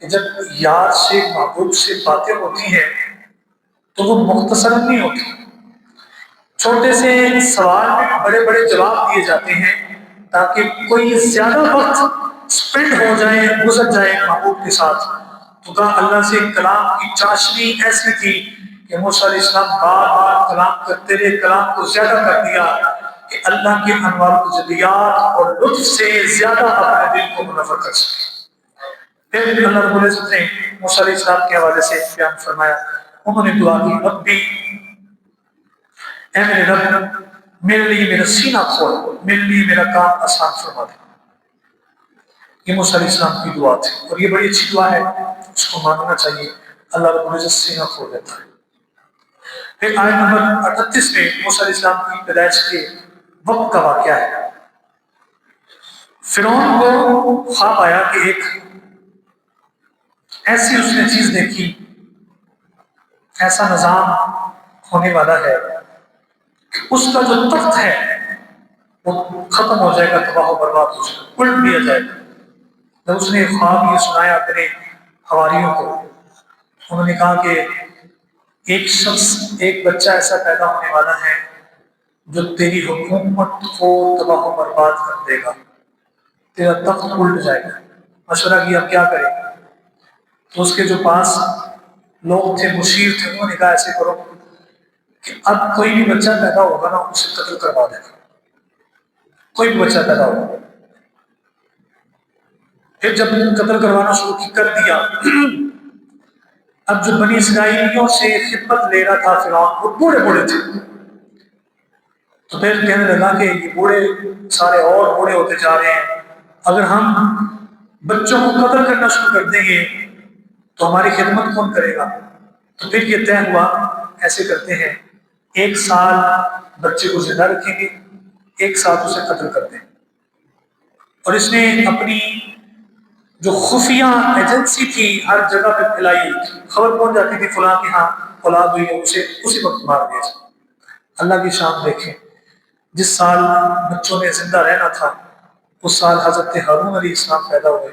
کہ جب یار سے محبوب سے باتیں ہوتی ہیں تو وہ مختصر نہیں ہوتی، چھوٹے سے سوال میں بڑے بڑے جواب دیے جاتے ہیں تاکہ کوئی زیادہ وقت سپینڈ ہو جائے، گزر جائے محبوب کے ساتھ۔ تو کہا اللہ سے کلام کی چاشنی ایسی تھی کہ موسیٰ علیہ السلام بار بار کلام کرتے رہے، کلام کو زیادہ کر دیا کہ اللہ کے انوار و تجلیات اور لطف سے زیادہ اپنے دل کو منور کر سکے۔ پھر اللہ رب العزت نے موسیٰ علیہ السلام کے حوالے سے بیان فرمایا، انہوں نے دعا کی ربی، اے میرے رب میرے لیے میرا سینہ کھول، میرے لیے میرا کام آسان فرما دے۔ یہ موسیٰ علیہ السلام کی دعا تھی، اور یہ بڑی اچھی دعا ہے، اس کو ماننا چاہیے۔ اللہ رب العزت سینہ کھول دیتا ہے۔ پھر آیت نمبر 38 میں موسیٰ علیہ السلام کی پیدائش کے وقت کا واقعہ ہے۔ فرعون کو خواب آیا کہ ایک ایسی اس نے چیز دیکھی، ایسا نظام ہونے والا ہے کہ اس کا جو تخت ہے وہ ختم ہو جائے گا، تباہ و برباد ہو جائے گا، الٹ دیا جائے گا۔ جب اس نے خواب یہ سنایا اپنے حواریوں کو، انہوں نے کہا کہ ایک شخص، ایک بچہ ایسا پیدا ہونے والا ہے جو تیری حکومت کو تباہ و برباد کر دے گا، تیرا تخت الٹ جائے گا۔ مشورہ کیا کیا کرے؟ تو اس کے جو پاس لوگ تھے، مشیر تھے، انہوں نے کہا ایسے کرو کہ اب کوئی بھی بچہ پیدا ہوگا نا اسے قتل کروا دینا، کوئی بھی بچہ پیدا ہوگا۔ پھر جب قتل کروانا شروع کر دیا، اب جو بنی اسرائیلیوں سے خدمت لے رہا تھا فرعون، وہ بوڑھے بوڑھے تھے، تو پھر کہنے لگا کہ یہ بوڑھے سارے اور بوڑھے ہوتے جا رہے ہیں، اگر ہم بچوں کو قتل کرنا شروع کر دیں گے تو ہماری خدمت کون کرے گا؟ تو پھر یہ طے ہوا ایسے کرتے ہیں، 1 سال بچے کو زندہ رکھیں گے، 1 سال اسے قتل کر دیں۔ اور اس نے اپنی جو خفیہ ایجنسی تھی ہر جگہ پہ پھیلائی، خبر پہنچ جاتی تھی فلاں کے ہاں اولاد ہوئی ہے، اسے اسی وقت مار دیا۔ اللہ کی شان دیکھیں، جس سال بچوں نے زندہ رہنا تھا اس سال حضرت ہارون علیہ السلام پیدا ہوئے،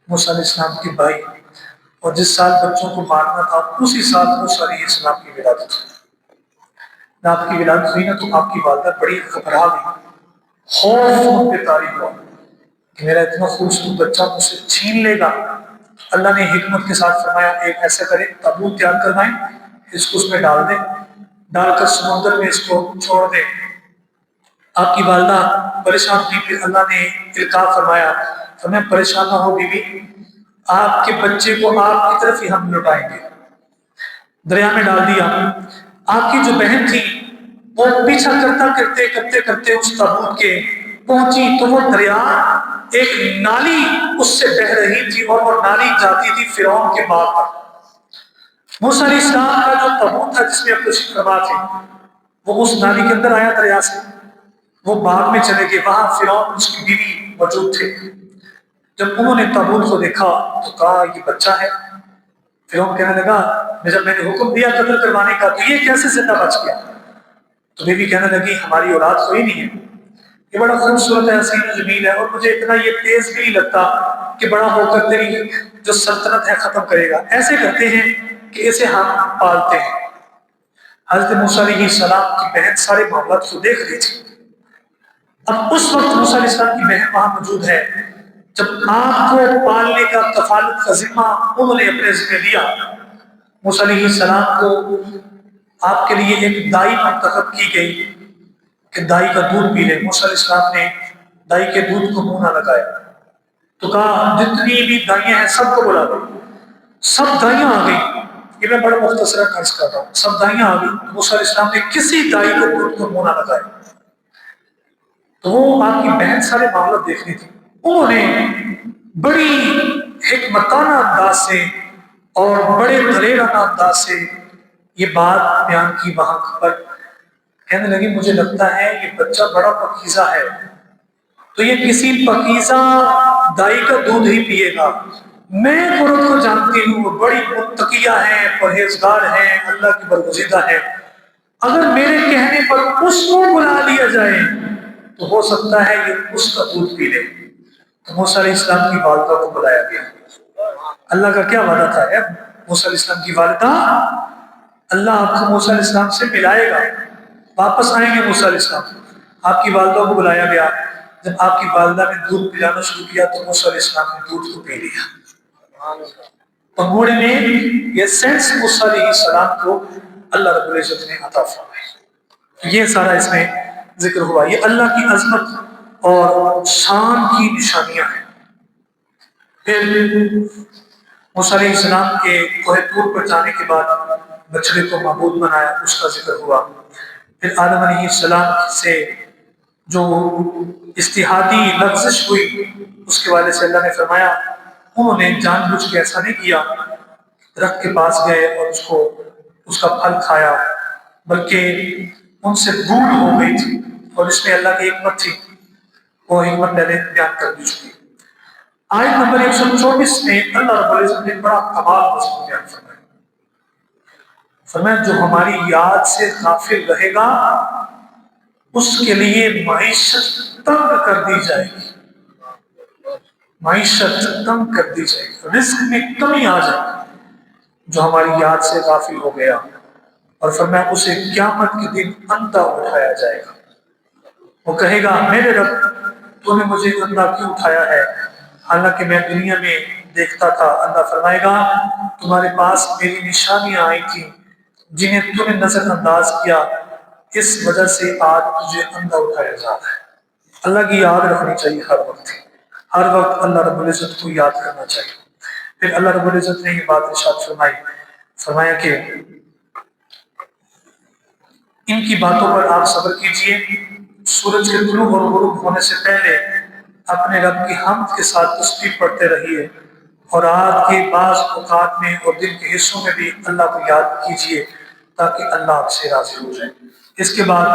موسیٰ علیہ السلام کے بھائی، اور جس سال بچوں کو مارنا تھا اسی سال موسیٰ علیہ السلام کی ولادت ہوئی۔ جب آپ کی ولادت ہوئی نا تو آپ کی والدہ بڑی گھبرا گئی، خوف پہ طاری ہوا کہ میرا اتنا خوبصورت بچہ مجھ سے چھین لے گا۔ اللہ نے حکمت کے ساتھ فرمایا ایک ایسا کرے، تابوت تیار کروائیں، اس کو اس میں ڈال دیں، ڈال کر سمندر میں اس کو چھوڑ دیں۔ آپ کی والدہ پریشان ہوئی، پھر اللہ نے القاء فرمایا پریشان نہ ہو بیوی، آپ کے بچے کو آپ کی طرف ہی ہم لوٹائیں گے۔ دریا میں ڈال دیا۔ آپ کی جو بہن تھی وہ پیچھا کرتے کرتے اس تابوت کے پہنچی تو وہ دریا ایک نالی اس سے بہہ رہی تھی، اور وہ نالی جاتی تھی فرعون کے باغ پر۔ موسیٰ علیہ السلام کا جو تابوت تھا جس میں اب تشریف فرما تھے وہ اس نالی کے اندر آیا دریا سے، وہ باغ میں چلے گئے، وہاں فرعون اس کی بیوی موجود تھے۔ جب انہوں نے تابوت کو دیکھا تو کہا یہ بچہ ہے۔ فرعون کہنے لگا جب میں نے حکم دیا قتل کروانے کا تو یہ کیسے زندہ بچ گیا؟ تو بیوی کہنے لگی ہماری اولاد کوئی نہیں ہے، یہ بڑا خوبصورت ہے، حسین و جمیل ہے، اور مجھے اتنا یہ تیز بھی نہیں لگتا کہ بڑا ہو کر تیری جو سلطنت ہے ختم کرے گا، ایسے کرتے ہیں کہ اسے ہم پالتے ہیں۔ حضرت موسیٰ علیہ السلام کی بہن سارے معاملات کو دیکھ رہی تھی۔ اب اس وقت موسیٰ علیہ السلام کی بہن وہاں موجود ہے جب آپ کو پالنے کا کفالت کا ذمہ انہوں نے اپنے ذمہ لیا۔ موسیٰ علیہ السلام کو آپ کے لیے ایک دائی منتخب کی گئی کہ دائی کا دودھ پی لے۔ موسیٰ علیہ السلام نے دائی کے دودھ کو منہ نہ لگایا تو کہا جتنی بھی دائیاں ہیں سب کو بلا دو. سب دائیاں آ گئی. یہ میں بڑا مختصر عرض کر رہا ہوں. سب دائیاں آ گئی. موسیٰ علیہ السلام نے کسی دائی کو دودھ کو منہ نہ لگایا. تو وہ آپ کی بہن سارے معاملات دیکھنی تھی. انہوں نے بڑی حکمتانہ انداز سے اور بڑے دلیرانہ انداز سے یہ بات بیان کی وہاں پر. کہنے لگی مجھے لگتا ہے یہ بچہ بڑا پاکیزہ ہے، تو یہ کسی پاکیزہ دائی کا دودھ ہی پیے گا. میں عورت کو جانتی ہوں، وہ بڑی متقیہ ہیں، پرہیزگار ہیں، اللہ کی برگزیدہ ہے. اگر میرے کہنے پر اس کو بلا لیا جائے تو ہو سکتا ہے یہ اس کا دودھ پی لے. تو موسیٰ علیہ السلام کی والدہ کو بلایا گیا. اللہ کا کیا وعدہ تھا ہے موسیٰ علیہ السلام کی والدہ، اللہ آپ کو موسیٰ علیہ السلام سے ملائے گا، واپس آئیں گے موسیٰ علیہ السلام. آپ کی والدہ کو بلایا گیا. جب آپ کی والدہ نے دودھ پلانا شروع کیا تو موسیٰ علیہ السلام نے دودھ کو پی لیا. پنگوڑے میں یہ سینس موسیٰ علیہ السلام کو اللہ رب العزت نے عطا فرمائی. یہ سارا اس میں ذکر ہوا. یہ اللہ کی عظمت اور شان کی نشانیاں ہیں. پھر موسیٰ علیہ السلام کے کوہ طور پر جانے کے بعد بچڑے کو معبود بنایا، اس کا ذکر ہوا. پھر آدم علیہ السلام سے جو استحادی لغزش ہوئی اس کے والے سے اللہ نے فرمایا انہوں نے جان بوجھ کے ایسا نہیں کیا، درخت کے پاس گئے اور اس کا پھل کھایا، بلکہ ان سے بھول ہو گئی تھی. اور اس میں اللہ کی حکمت تھی، وہ حکمت پہلے بیان کر دی چکی. آیت نمبر 124 میں اللہ رب العزت نے بڑا کمال مضمون بیان فرمایا. فرمایا جو ہماری یاد سے غافل رہے گا اس کے لیے معیشت تنگ کر دی جائے گی. معیشت تنگ کر دی جائے گی، رزق میں کمی آ جائے گی جو ہماری یاد سے غافل ہو گیا. اور فرمایا اسے قیامت کے دن اندھا اٹھایا جائے گا. وہ کہے گا میرے رب تو نے مجھے اندھا کیوں اٹھایا ہے حالانکہ میں دنیا میں دیکھتا تھا. اللہ فرمائے گا تمہارے پاس میری نشانیاں آئی تھیں جنہیں تو نے نظر انداز کیا، اس وجہ سے آج تجھے اندھا اٹھایا جا رہا ہے. اللہ کی یاد رکھنی چاہیے ہر وقت اللہ رب العزت کو یاد کرنا چاہیے. پھر اللہ رب العزت نے یہ بات ارشاد فرمایا کہ ان کی باتوں پر آپ صبر کیجئے. سورج کے طلوع اور غروب ہونے سے پہلے اپنے رب کی حمد کے ساتھ تسبیح پڑھتے رہیے، اور رات کے بعض اوقات میں اور دن کے حصوں میں بھی اللہ کو یاد کیجئے تاکہ اللہ آپ سے راضی ہو جائے. اس کے بعد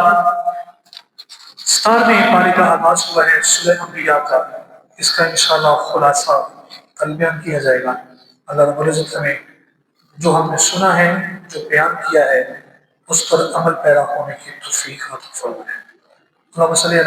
17ویں پارے کا آغاز ہوا ہے سورہ انبیاء کا. اس کا انشاءاللہ خلاصہ کل بیان کیا جائے گا. اللہ رب العزت ہمیں جو ہم نے سنا ہے، جو بیان کیا ہے، اس پر عمل پیرا ہونے کی توفیق عطا فرمائے. اللہم صلی